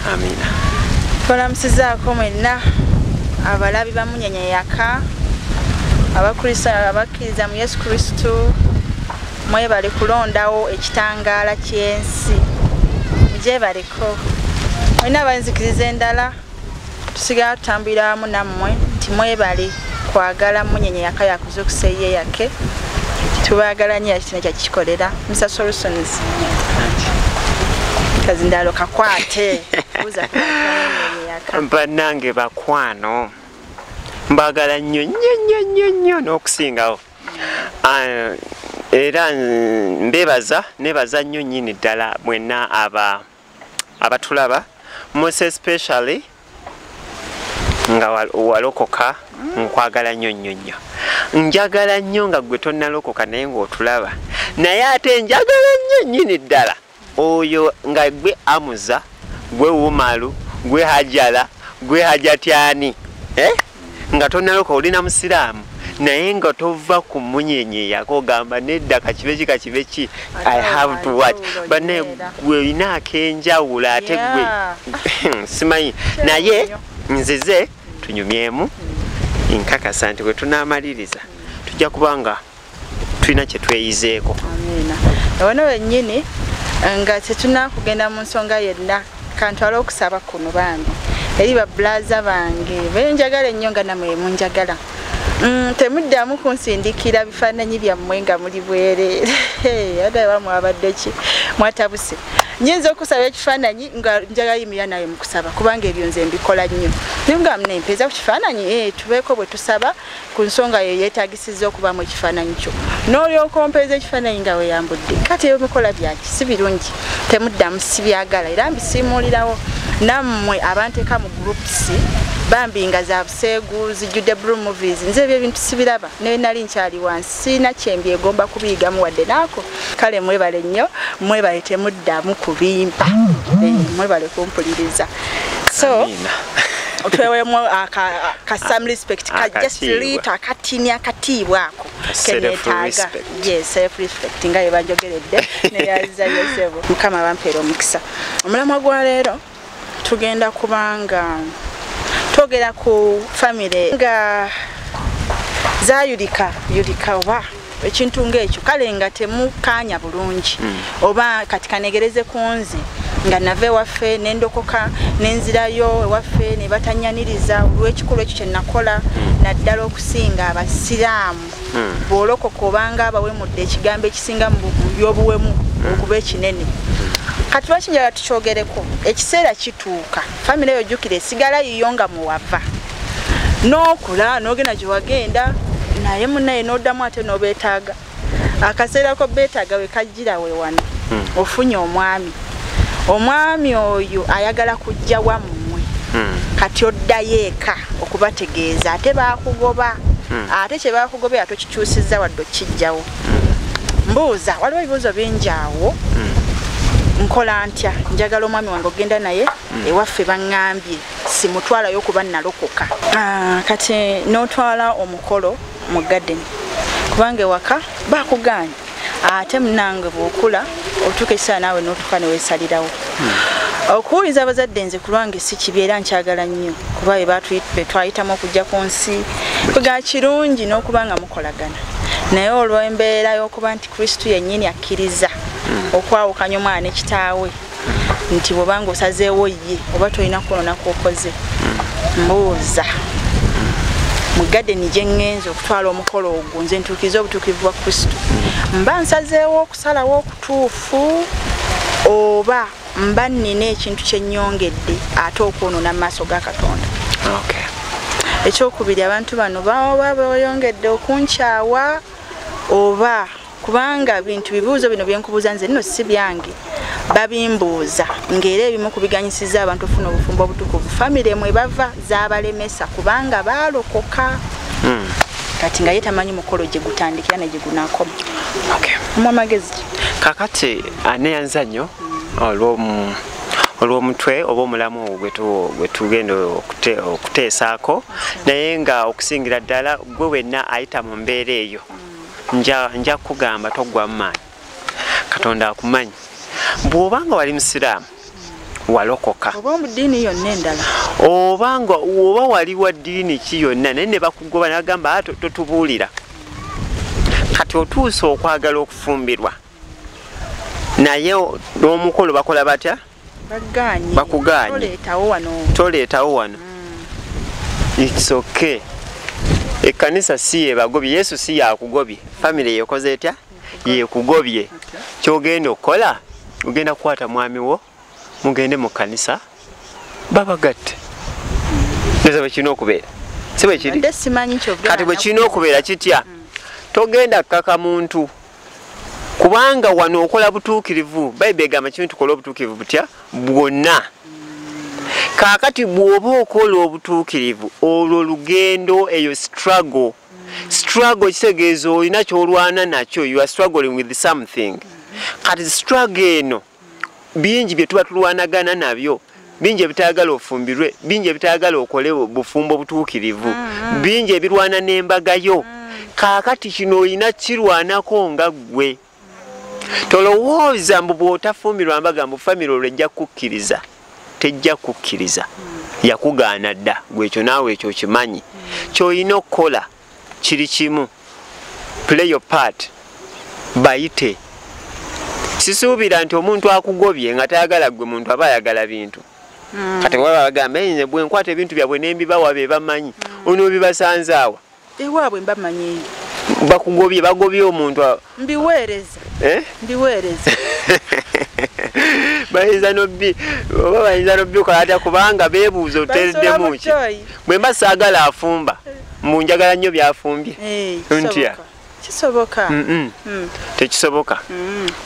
Amina. Twalamusizaako mwenna abalabi ba Munyenye Yaka abakkiriza mu Yesu Kristo mwebale kulondawo ekitangaala ky'ensi mugyebaleko mwenna abanzikiriza endala tusigala tutambulira wamu nammwe nti mwebale kwagala Munyenye Yaka yakuze okuseeye yake tubaagala nnyo ekitine kyakikolera Mr. Solutions kazindalo kakwate uza bannange bakwano mbagala nnyo n'okusingawo era nebaza nnyo nnyini ddala mwenna abatulaba most especially nga walokoka nkwagala nnyo njagala nnyo nga gwe tonnalokoka naye ng'otulaba naye ate njagala nnyo nnyini ddala oyo nga gwe amuza gwe wumalu gwe hajala gwe hajatyani nga tonnaloka olina musiraamu naye nga tova ku Munyenye Yaka ogamba nedda kakibe ki I have to watch banne gwe olina akenjawulo ate gwe simanyi naye nzize tunyumyemu nkakasa nti bwe tunaamaliriza tujja kubanga tulina kye tweyizeeko. Amina. Ono wennyini nga tetunakugenda mu nsonga yenna kantwala okusaba kuno bambi eri bablaza bange benjagala ennyo nga namwe munjagala temuddamu kunsindikira bifaananyi byammwe nga muli bwereere ate bamwe abadde ki mwatabuse nyinza okusaba ekifaananyi nga njagala yimirira naye mu kusaba kubanga ebyo nze mbikola nnyo naye nga mnempeza ku kifaananyi tubeeko bwe tusaba ku nsonga yo yeetaagisiza okubamu ekifaananyi kyo n'olyoka ompeeza ekifaananyi nga weyambudde kati ebyo bikola byaki si birungi temuddamu sibyagala era mbisiimuulirawo nammwe abanteeka mu groups bambi nga za buseegu zijjudde blue movies nze ebyo ebintu sibiraba naye nali nkyali wansi sirina kyembyegomba kubiyigamu wadde naako kale mwebale nnyo mwebale temuddamu kubimpa mwebale kumpuliriza so twewemu some respect just lita akatini akatiibwa ako kenetaaga self respect nga yebanjogeredde neyaziza yosebo mukama bampeera omukisa omulamwa gwa leero tugenda kubanga togera ku family nga zayulika oba ekintu ng'ekyo kale nga temukanya bulungi oba kati kanegereze ku nze nga nave waffe nendokoka nenzirayo ewaffe ne batanyaniriza olw'ekikulu ekyo kye nakola naddala okusinga abasiraamu bw'olokoka obanga abawemudde ekigambo ekisinga mu by'obuwemu okuba ekinene kati lwakinjala tukyogereko ekiseera kituuka famire eyo jjukira esigala yiyo nga muwava n'okula n'ogenda gye wagenda naye munnaye n'oddamu ate n'obeetaaga akaseera ko beetaaga we kajjira we wano ofunye omwami oyo ayagala kujja wammwe kati oddayo eka okubategeeza ate baakugoba ate kye baakugobera tokikyusizza wadde okijjawo mbuuza waliwo ebibuuzo bingi awo nkola ntya njagala omwami wange ogenda naye ewaffe baŋŋambye simutwalayo kuba nalokoka kati n'otwala omukolo mu garden kubanga ewaka bakuganya ate munange bw'okula otuuka ekiseera naawe n'otuuka ne weesalirawo okuwuliza abazadde nze ku lwange si kibi era nkyagala nnyo kuba be twayitamu okujja ku nsi ga kirungi n'okuba nga mukolagana naye olw'embeera y'okuba nti Kristo yennyini akkiriza okwawukanya omwana ne kitaawe nti bw'obanga osazeewo ye oba tolina kunona kwokoze mbuuza mu gadeni gye ŋŋenza okutwala omukolo ogwo nze ntuukiriza obutuukirivu bwa Kristo mba nsazeewo okusalawo okutuufu oba mba nnina ekintu kye nnyongedde ate okwonoona mu maaso ga Katonda. Ekyokubiri abantu bano baba bayongedde okunkyawa oba kubanga bintu bibuuzo bino byenkubuuza nze nno si byange babimbuuza ng'era ebimu kubiganyisiza abantu ofuna obufumbo obutukuvu famire mwe bava zaabalemesa kubanga baalokoka kati nga ye tamanyi mukolo gye gutandikira ne gye gunaakoma. Mu amagezi kakati aneyanza nnyo olw'omutwe oba omulamu gwe tugenda okuteesaako naye nga okusingira ddala gwe wenna ayita mu mbeera eyo nja kugamba toggwa mu maanyi Katonda akumanyi bw'obanga wali musiraamu walokoka oba mu ddiini yonna endala oba wali wa ddiini ki yonna naye ne bakugoba nagamba totubuulira kati otuusa okwagala okufumbirwa naye n'omukolo bakola batya bakuganye toleetawo wano it's okay ekkanisa si yebagobye yesu si yakugobye famire yekoze etya yekugobye kyogenda okukola ogenda kukwata mwami wo mugende mu kkanisa babagatte neze bwe kirina okubeera si bwe kiri kati bwe kirina okubeera kitya togenda kukaka muntu kubanga wano okola butuukirivu bayibuli egamba kimu tukola obutuukirivu butya bwonna kaakati bw'oba okola obutuukirivu olwo lugendo eyo struggle kitegeeza olina kyolwana nakyo you are struggling with something kati struggle eno bingi bye tuba tulwanagana nabyo bingi ebitayagala ofumbirwe bingi ebitayagala okole bufumbo butuukirivu bingi ebirwana n'embagayo kaakati kino olina kirwanako nga ggwe tolowooza mbu bw'otafumbirwa mbaga mbu famire olwo ejja kukkiriza tejja kukkiriza yakugaana dda gwekyo naawe ekyo kimanyi kyolina okukola kiri kimu play your part bayite sisuubira nti omuntu akugobye nga tayagala gwe muntu aba ayagala bintu kati bwaba bagamba nze bwe nkwata ebintu byabwe n'embibawa be bamanyi onoobibasanzaawa ewaabwe mbamanyi bakugobye bagobye omuntu mbiweereza bayinza nobbi okola atya kubanga beebuuza otereddemu ki bwe mba saagala afumba munjagala nnyo byafumbye ntya kisoboka tekisoboka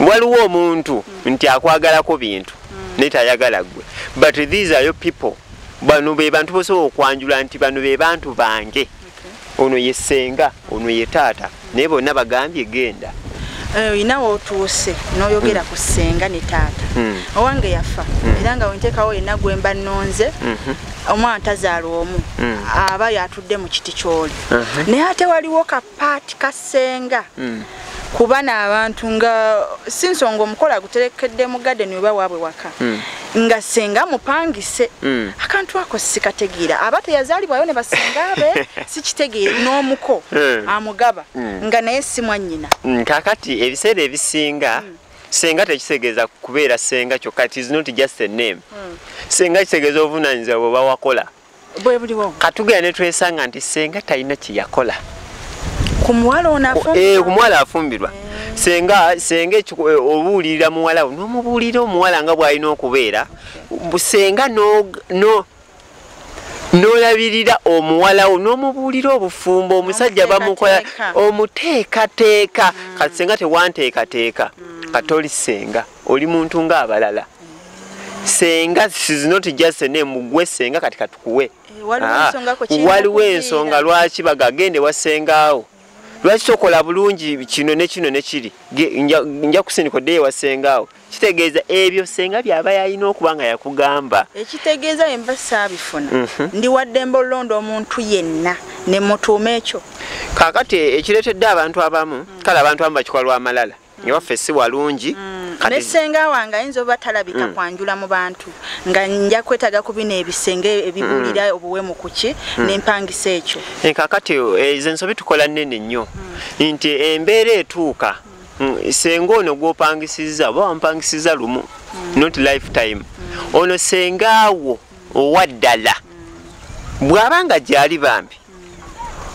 waliwo omuntu nti akwagalako bintu naye tayagala gwe but these are your people bano be bantu bosobola okwanjula nti bano be bantu bange ono ye ssenga ono ye taata naye bonna bagambye genda oyina wootuuse n'oyogera ku ssenga ne taata owange yafa era nga wenteekawo yenna gwe mba nnonze omwana tazaala omu aba yatudde mu kiti ky'oli naye ate waliwo kapaati ka ssenga kuba n'abantu nga si nsonga omukola guterekedde mu gadeni oba waabwe waka nga ssenga mupangise akantu ako sikategeera aba teyazaalibwayo ne basenga be sikitegeera n'omuko amugaba nga naye si mwannyina kakati ebiseera ebisinga senga tekitegeeza kubeera senga kyokka it is not just a name senga kitegeeza obuvunaanyizibwa bwe bawakola bwe buliwo katugenda ne twesanga nti senga talina kye yakola ku muwala ku muwala afumbirwa senga obuulirira muwala n'omubuulira omuwala nga bw'alina okubeera senga n'olabirira omuwala wo n'omubuulira obufumbo omusajja bamukola omuteekateeka kati senga tewanteekateeka kati oli senga oli muntu ng'abalala senga is not just a name gwe senga kati katukuwe waliwo ensonga lwaki bagagende wasengaawo lwaki tokola bulungi kino ne kino ne kiri nja kusindika oddeyo wasengaawo kitegeeza ebyo senga byaba yalina okuba nga yakugamba ekitegeeza emba saabifuna ndi waddembe olulonda omuntu yenna ne mutuuma ekyo kaakati ekireetedde abantu abamu kale abantu abamu bakikola lw'amalala ewaffe si walungi ne ssenga wange ayinza oba talabika kwanjula mu bantu nga nja kwetaaga ku bino ebisenge ebibuulira obuwemu kuki n'empangisa ekyo kaakati ezo ensobi tukola nnene nnyo nti embeera etuuka senga ono gw'opangisizza oba wampangisiza lumu not lifetime ono sengaawo owaddala bw'aba nga gyali bambi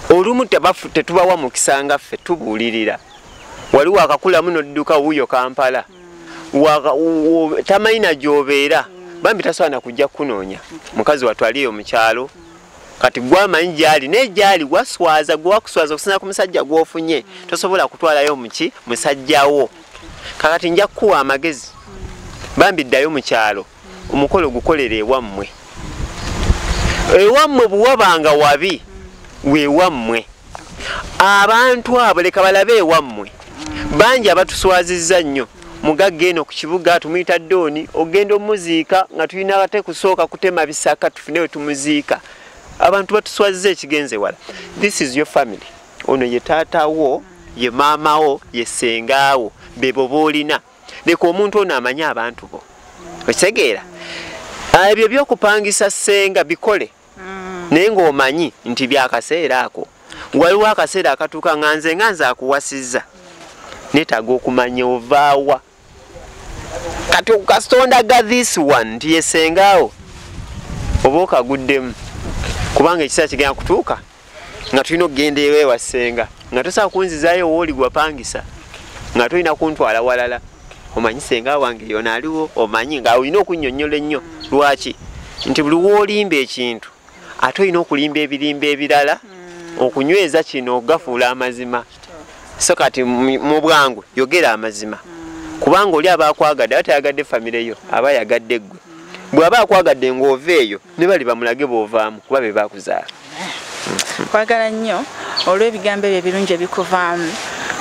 olumu tetubawa mukisa nga ffe tubuulirira waliwo akakulamu n'odduka wuuyo Kampala tamayina gy'obeera bambi tasobola kujja kunoonya mukazi watwaliyo mu kyalo kati gwamanyi gyali naye gyali waswaza gwe wakuswaza okusinza ku musajja gw'ofunye tosobola kutwalayo muki musajjawo kakati nja kukuwa amagezi bambi ddayo mu kyalo omukolo gukolera ewammwe bwewabanga wabi weewammwe abantu abo leka balabe ewammwe bangi abatuswazizza nnyo mugagga eno ku kibuga tumuyita Dooni ogenda omuziika nga tulina ate kusooka kutema bisaka tufune we tumuziika abantu batuswazizza ekigenze wala this is your family ono ye taatawo ye maamawo ye sengaawo bebo boolina leka omuntu ono amanye abantu bo okitegeera Ebyo byokupangisa senga bikole. Naye ng'omanyi nti byakaseera ako. Waliwo akaseera akatuuka nganze akuwasizza. Neetaaga okumanya ovaawa. Kati okastondaga this one nti yesengaawo. Oba okaguddemu. Kubanga ekiseera kigenda kutuuka nga tulina okugenda ewa senga. Nga tosobola kunzizaayo wooli gwapangisa. Nga tolina kuntwala walala. Omanyi senga wange yona aliwo, omanyi nga olina okunnyonnyola ennyo. Lwaki? Nti buli w'olimba ekintu ate olina okulimba ebirimba ebirala okunyweza kino okugafuula amazima. So kati mu bwangu yogera amazima. Kubanga oli aba akwagadde ate yagadde famire yo aba yagadde ggwe. Bw'aba akwagadde ng'ova eyo ne bali bamulage b'ovaamu kuba be bakuzaala. Kwagala nnyo olw'ebigambo ebyo ebirungi ebikuvaamu.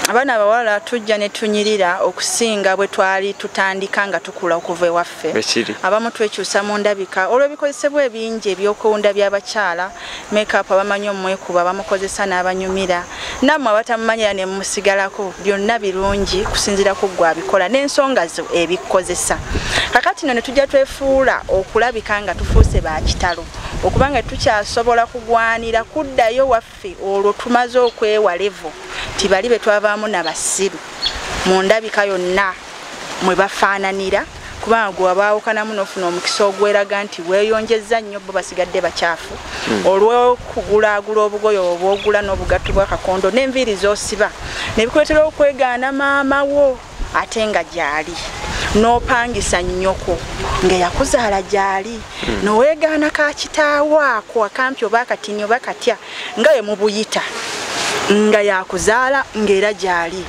Abaana abawala tujja ne tunyirira okusinga bwe twali tutandika nga tukula okuva ewaffe. Abamu twekyusa mu ndabika olw'ebikozesebwa ebingi ebyokuwunda by'abakyala, make-up abamanyi omwekuba bamukozesa n'abanyumira. Nammwe abatamumanyira ne musigalako byonna birungi kusinzira ku ggwe abikola n'ensonga zo ebikozesa. Kakati nno ne tujja twefuula okulabika nga tufuuse ba kitalo. Okubanga tukyasobola kugwanira kuddayo waffe olwo tumaze okwewa level. Tibali be twavaamu n'abasiru mu ndabika yonna mwe bafaananira kubanga gwe wabaawukanamu n'ofuna omukisa ogweraga nti weeyonjezza nnyo bo basigadde bakyafu olw'okugulaagula obugoye obwogula n'obugatto bw'akakondo n'enviiri z'osiba ne bikuleetera okwegaana maama wo ate nga gyali n'opangisa nnyoko nga yakuzaala gyali n'oweegaana ka kitaawo ako akampi oba akatini oba katya nga ye mubuyita nga yakuzaala ng'era gyali.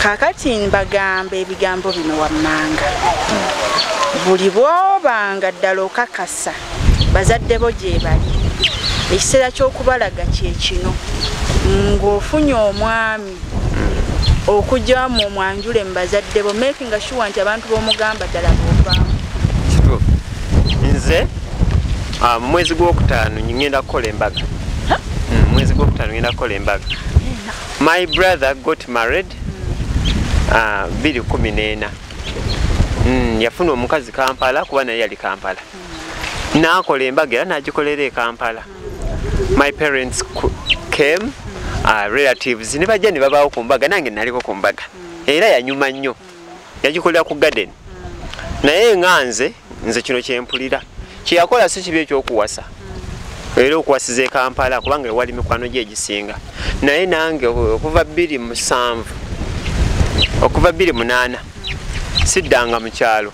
Kakati mbagamba ebigambo bino wammanga. Buli bw'obanga ddala okakasa bazadde bo gye bali. Ekiseera ky'okubalaga kye kino ng'ofunye omwami okujja mu mwanjule mu bazadde bo making sure nti abantu b'omugamba ddala b'ovaamu. Kituufu. Nze mu mwezi gw'okutaano ngenda kukola embaga. Mwezi gw'okutaano ngenda kukola embaga. My brother got married 2014. Yafuna omukazi Kampala kuba naye yali Kampala. N'akola embaga era n'agikolera e Kampala. My parents came, relatives ne bajja ne babaawo ku mbaga nange naliko ku mbaga. Era yanyuma nnyo. Yagikolera ku garden. Naye nze kino kyempulira. Kye yakola si kibi ekyokuwasa. Era okuwasiza e Kampala kubanga wali mikwano gye egisinga. Naye nange okuva 2007 okuva 2008 siddanga mu kyalo.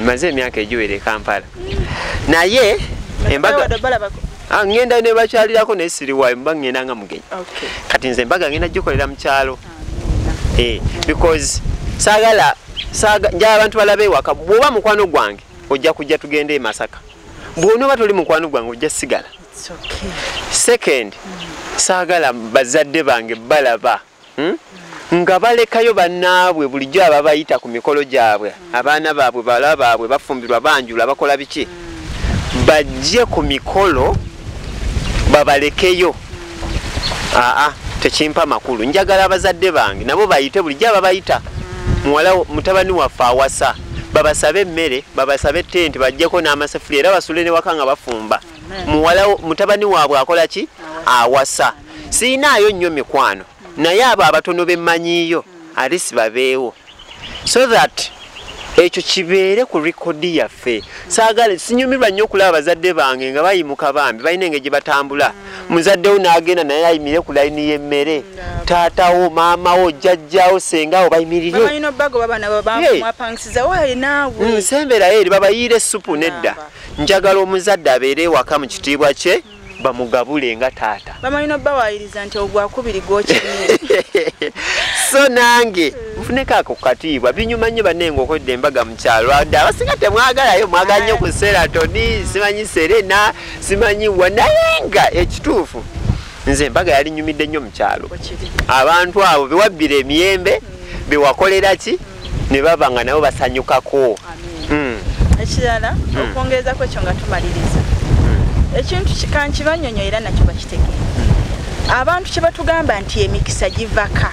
Maze emyaka egiwera e Kampala. Naye embaga ngenda ne bakyalirako naye siriwayo mba ngenda nga mugenyi. Kati nze embaga ngenda gikolera mu kyalo. Because saagala njala abantu balabe ewaka bw'oba mukwano gwange ojja kujja tugende e Masaka. Bw'onooba toli mukwano gwange ojja sigala. Second, saagala bazadde bange balaba nga balekayo bannaabwe bulijjo ababayita ku mikolo gyabwe abaana baabwe bala baabwe bafumbirwa banjula bakola biki bajje ku mikolo babalekeyo. Tekimpa makulu. Njagala abazadde bange nabo bayite bulijjo ababayita muwala mutabani waffe awasa babasabe emmere babasabe tenti bajjeko n'amasefuli era basule ne waka nga bafumba. Muwala mutabani waabwe akola ki awasa. Siinaayo nnyo mikwano naye abo abatono bemmanyiiyo alisi babeewo so that ekyo kibeere ku rekodi yaffe. Saagala sinyumirwa nnyo okulaba abazadde bange nga bayimuka bambi balina engeri gye batambula. Muzaddewo n'agenda naye ayimire ku layini y'emmere. Taatawo maamawo jjajjawo sengawo bayimirire. Nsemberayo eri babayiire essupu nedda. Njagala omuzadde abeere ewaka mu kitiibwa kye bamugabule nga taata. Bamanyi bawayiriza nti ogwakubiri gw'okimye. So nange nfuneko ako katiibwa binyuma nnyo bannenga okodde embaga mu kyalo. Abasinga temwagalayo mwagala nnyo ku Seratoni simanyi Serena simanyi naye nga ekituufu nze embaga yali nnyumidde nnyo mu kyalo. Abantu abo bewabbira emiyembe bewakolera ki ne baba nga nabo basanyukako. Ekirala okwongerezako ekyo nga tumaliriza ekintu kikankibannyonnyo era nakyo bakitegeera. Abantu kye batugamba nti emikisa givaka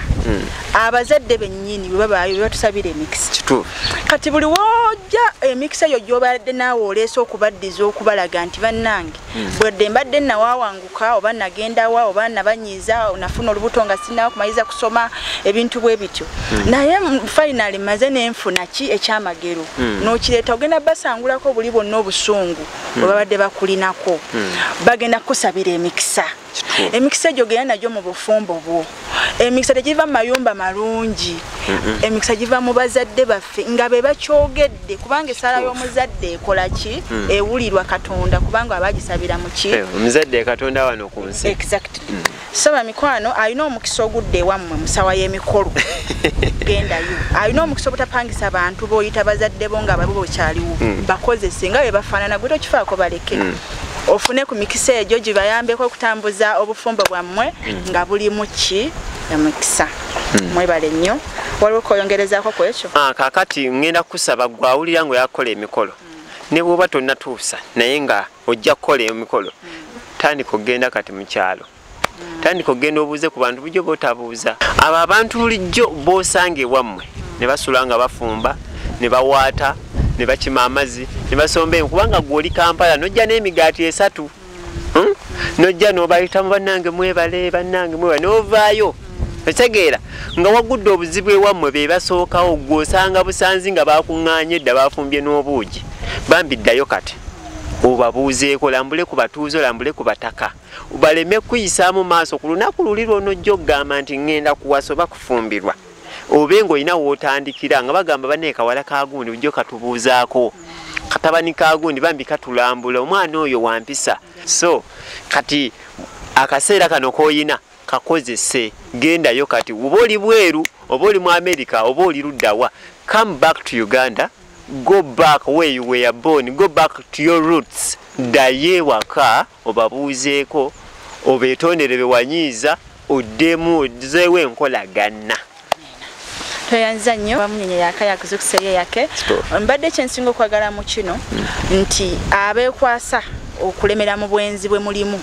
abazadde bennyini bwe babaayo batusabira emikisa. Kituufu. Kati buli nojja emikisa yo gyobadde naawe oleese okubaddiza okubalaga nti bannange bwedde mbadde nawawanguka oba nagendawa oba nabanyiiza nafuna olubuto nga sinnawo kumaliza kusoma ebintu bwe bityo naye finally maze nenfuna ki ekyamagero n'okireeta ogenda basangulako buli bonna obusungu bwe babadde bakulinako bagenda kusabira emikisa emikisa egyo genda nagyo mu bufumbo bwo emikisa tegiva mu mayumba malungi emikisa giva mu bazadde baffe nga be bakyogedde kubanga essala y'omuzadde ekola ki ewulirwa Katonda kubanga abagisabira mu ki omuzadde Katonda wano ku nsi exactly saba mikwano alina omukisa ogudde wammwe musawa y'emikolo gendayo alina omukisa obutapangisa abantu boyita bazadde bo nga babo bokyaliwo bakozese nga be bafaanana gwe tokifaako baleke ofune ku mikisa egyo gibayambeko okutambuza obufumbo bwammwe nga buli mu ki emikisa mwebale nnyo waliwo koyongerezaako ku ekyo kakati ngenda kusaba gwawulira ngo yakola emikolo ne bwoba tonnatuusa naye nga ojja kukola emikolo tandika ogenda kati mu kyalo tandika ogenda obuuze ku bantu bujjo bootabuuza abo abantu bulijjo boosange wammwe ne basula nga bafumba ne bawaata ne bakima amazzi ne basomba kubanga gw'oli Kampala nojja n'emigaati 3 nojja n'obayitamu bannange mwebale n'ovaayo otegeera nga wagudde obuzibu ewammwe be basookawo gw'osanga busanzi nga bakuŋŋaanye edda bafumbye n'obuugi bambi ddayo kati obabuuzeeko lambule ku batuuze olambule ku bataka baleme kuyisaamu maaso ku lunaku luli lw'onojja okugamba nti ŋŋenda kuwasa oba kufumbirwa obe ng'olina wootandikira nga bagamba banne kawala kagundi bujjo katubuuzaako katabani kagundi bambi katulambula omwana oyo wampisa so kati akaseera kano k'oyina kakozese gendayo kati oba oli bweru oba oli mu America oba oli luddawa come back to Uganda go back where you were born go back to your roots daye waka obabuuzeeko obeetondere bewanyiiza oddemu ozeewo enkolagana toyanza nnyo bamunyenye yakaya kuzukuseeye yake mbadde kyensinga okwagala mu kino nti abeekwasa okulemera mu bwenzi bwe mulimu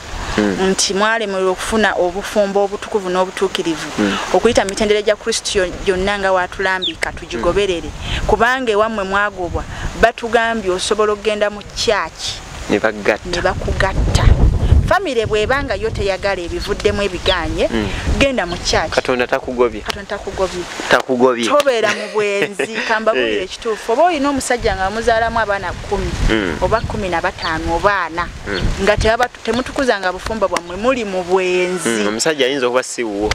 nti mwalemererwa okufuna obufumbo obutukuvu n'obutuukirivu okuyita mitendera gya Kristo gyonna nga watulambika tugigoberere kubanga ewammwe mwagobwa batugambye osobola okugenda mu kyaki ne bakugatta famire bwebanga yo teyagala ebivuddemu ebiganye genda mu kyaki Katonda takugobye tobeera mu bwenzi kambabulire ekituufu oba olina omusajja nga muzaalamu abaana 10 oba 15 oba 4 nga temutukuzanga bufumba bwammwe muli mu bwenzi omusajja ayinza okuba siwuwo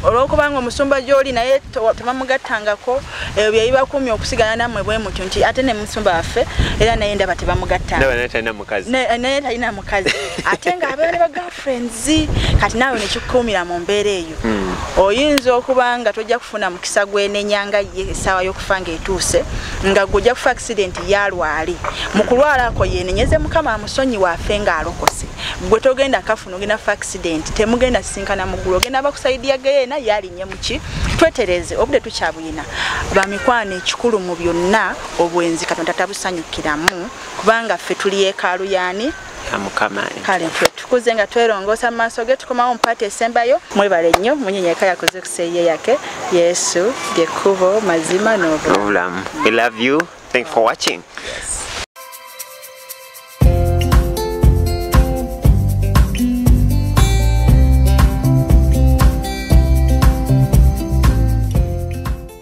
olwokubanga omusumba gy'oli naye tebamugattangako ebyo byebibakumye okusigana nammwe bwe mutyo nti ate ne musumba waffe era naye ndaba tebamugattanga naye talina mukazi ate nga abeera ne bagirlfriends kati naawe nekikuumira mu mbeera eyo oyinza okuba nga tojja kufuna mukisa gwenenyanga essaawa y'okufa ng'etuuse nga gwe kufa accident yalwali mu kulwala ako yeenenyeze mukama amusonyi waffe ng'alokose gwe togenda kafuna ogenda fa accident temugenda sisinkana muggulu ogenda bakusaidia geena yalinye muki twetereze obudde tukyabuyina bamikwano ekikulu mu byonna obwenzi Katonda tabusanyukiramu kubanga ffe tuli yeekaalu yaani Mukama kale tukuze nga twerongoosa mu maaso ge tukomawo mpaati esembayo mwebale nnyo munyenyeka yakoze kuseeye yake Yesu gekkubo mazima n'obulamu. We love you. Thanks for watching. Yes.